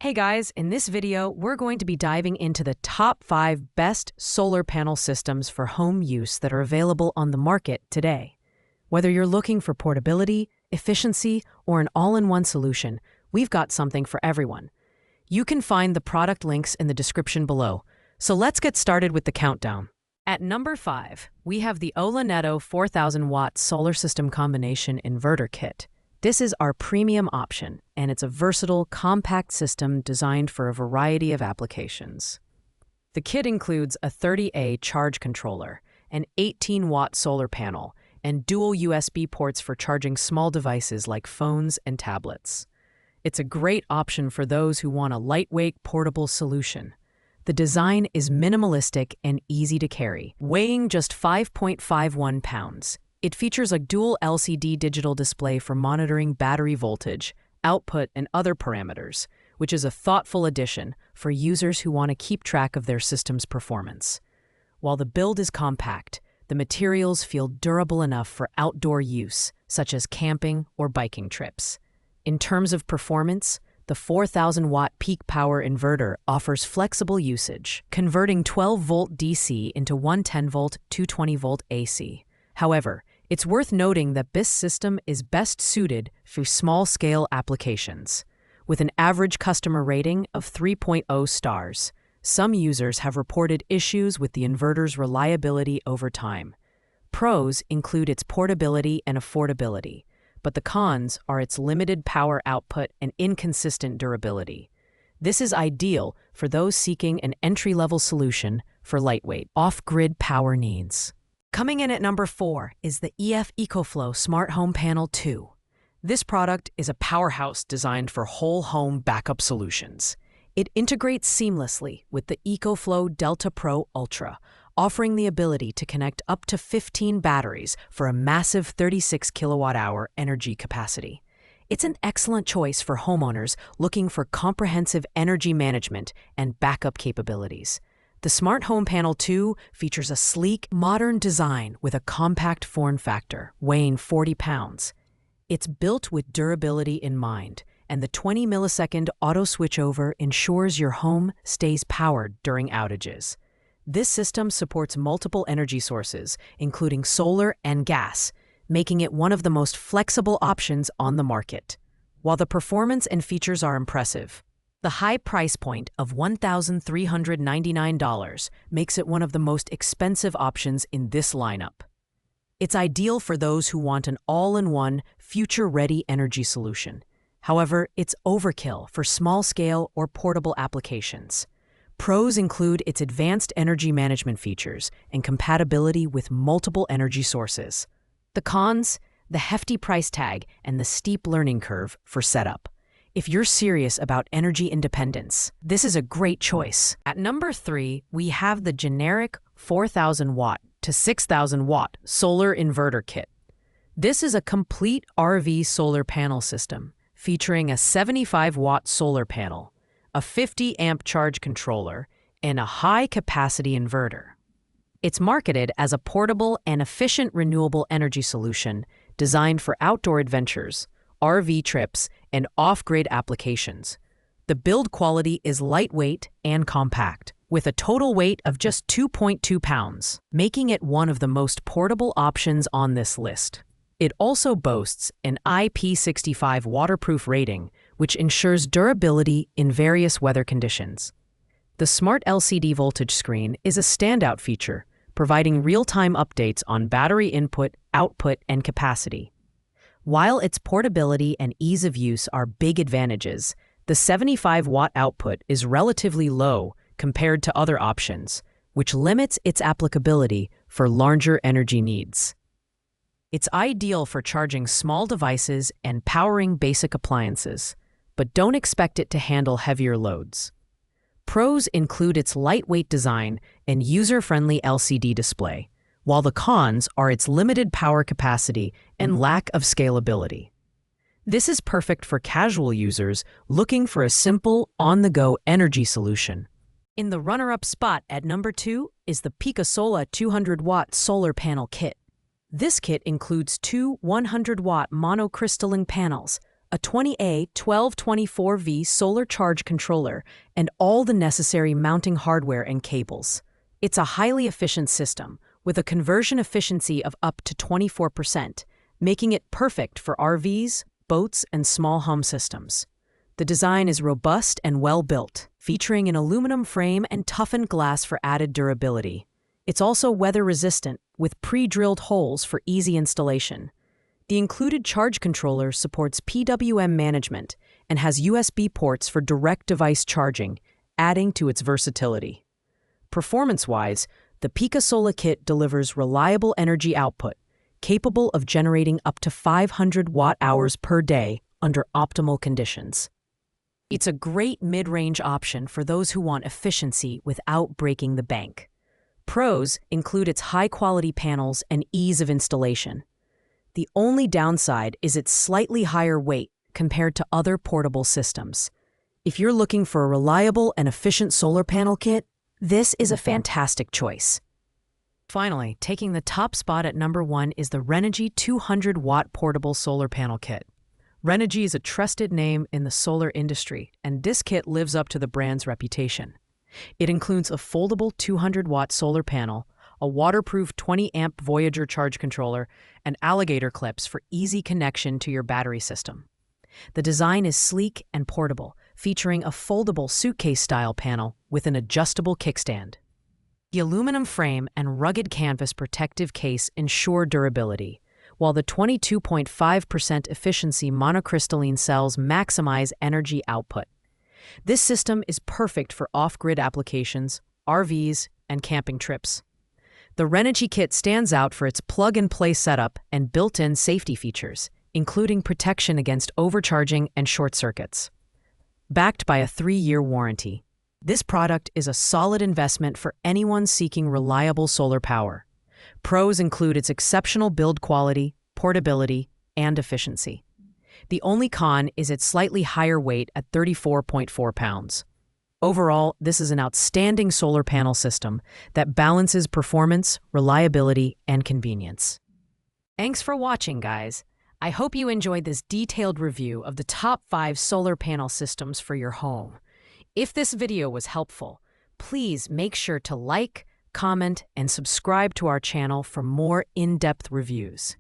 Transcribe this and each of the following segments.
Hey guys, in this video, we're going to be diving into the top 5 best solar panel systems for home use that are available on the market today. Whether you're looking for portability, efficiency, or an all-in-one solution, we've got something for everyone. You can find the product links in the description below. So let's get started with the countdown. At number 5, we have the Netto 4000-watt solar system combination inverter kit. This is our premium option, and it's a versatile, compact system designed for a variety of applications. The kit includes a 30A charge controller, an 18-watt solar panel, and dual USB ports for charging small devices like phones and tablets. It's a great option for those who want a lightweight, portable solution. The design is minimalistic and easy to carry, weighing just 5.51 pounds. It features a dual LCD digital display for monitoring battery voltage, output, and other parameters, which is a thoughtful addition for users who want to keep track of their system's performance. While the build is compact, the materials feel durable enough for outdoor use, such as camping or biking trips. In terms of performance, the 4000-watt peak power inverter offers flexible usage, converting 12-volt DC into 110-volt 220-volt AC. However, it's worth noting that this system is best suited for small-scale applications. With an average customer rating of 3.0 stars, some users have reported issues with the inverter's reliability over time. Pros include its portability and affordability, but the cons are its limited power output and inconsistent durability. This is ideal for those seeking an entry-level solution for lightweight, off-grid power needs. Coming in at number 4 is the EcoFlow Smart Home Panel 2. This product is a powerhouse designed for whole home backup solutions. It integrates seamlessly with the EcoFlow Delta Pro Ultra, offering the ability to connect up to 15 batteries for a massive 36 kilowatt-hour energy capacity. It's an excellent choice for homeowners looking for comprehensive energy management and backup capabilities. The Smart Home Panel 2 features a sleek, modern design with a compact form factor, weighing 40 pounds. It's built with durability in mind, and the 20-millisecond auto switchover ensures your home stays powered during outages. This system supports multiple energy sources, including solar and gas, making it one of the most flexible options on the market. While the performance and features are impressive, the high price point of $1,399 makes it one of the most expensive options in this lineup. It's ideal for those who want an all-in-one, future-ready energy solution. However, it's overkill for small-scale or portable applications. Pros include its advanced energy management features and compatibility with multiple energy sources. The cons, the hefty price tag and the steep learning curve for setup. If you're serious about energy independence, this is a great choice. At number 3, we have the generic 4,000-watt to 6,000-watt solar inverter kit. This is a complete RV solar panel system featuring a 75-watt solar panel, a 50-amp charge controller, and a high-capacity inverter. It's marketed as a portable and efficient renewable energy solution designed for outdoor adventures, RV trips, and off-grid applications. The build quality is lightweight and compact, with a total weight of just 2.2 pounds, making it one of the most portable options on this list. It also boasts an IP65 waterproof rating, which ensures durability in various weather conditions. The Smart LCD voltage screen is a standout feature, providing real-time updates on battery input, output, and capacity. While its portability and ease of use are big advantages, the 75-watt output is relatively low compared to other options, which limits its applicability for larger energy needs. It's ideal for charging small devices and powering basic appliances, but don't expect it to handle heavier loads. Pros include its lightweight design and user-friendly LCD display, while the cons are its limited power capacity and lack of scalability. This is perfect for casual users looking for a simple, on-the-go energy solution. In the runner-up spot at number 2 is the PicoSola 200-watt solar panel kit. This kit includes two 100-watt monocrystalline panels, a 20A1224V solar charge controller, and all the necessary mounting hardware and cables. It's a highly efficient system, with a conversion efficiency of up to 24%, making it perfect for RVs, boats, and small home systems. The design is robust and well-built, featuring an aluminum frame and toughened glass for added durability. It's also weather-resistant, with pre-drilled holes for easy installation. The included charge controller supports PWM management and has USB ports for direct device charging, adding to its versatility. Performance-wise, the PicoSolar kit delivers reliable energy output, capable of generating up to 500 watt-hours per day under optimal conditions. It's a great mid-range option for those who want efficiency without breaking the bank. Pros include its high-quality panels and ease of installation. The only downside is its slightly higher weight compared to other portable systems. If you're looking for a reliable and efficient solar panel kit, this is a fantastic choice. Finally, taking the top spot at number 1 is the Renewable 200-watt portable solar panel kit. Renewable is a trusted name in the solar industry, and this kit lives up to the brand's reputation. It includes a foldable 200-watt solar panel, a waterproof 20-amp Voyager charge controller, and alligator clips for easy connection to your battery system. The design is sleek and portable, featuring a foldable suitcase-style panel with an adjustable kickstand. The aluminum frame and rugged canvas protective case ensure durability, while the 22.5% efficiency monocrystalline cells maximize energy output. This system is perfect for off-grid applications, RVs, and camping trips. The Renewable kit stands out for its plug-and-play setup and built-in safety features, including protection against overcharging and short circuits. Backed by a 3-year warranty, this product is a solid investment for anyone seeking reliable solar power. Pros include its exceptional build quality, portability, and efficiency. The only con is its slightly higher weight at 34.4 pounds. Overall, this is an outstanding solar panel system that balances performance, reliability, and convenience. Thanks for watching, guys. I hope you enjoyed this detailed review of the top 5 solar panel systems for your home. If this video was helpful, please make sure to like, comment, and subscribe to our channel for more in-depth reviews.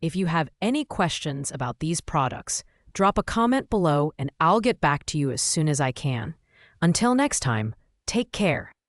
If you have any questions about these products, drop a comment below and I'll get back to you as soon as I can. Until next time, take care.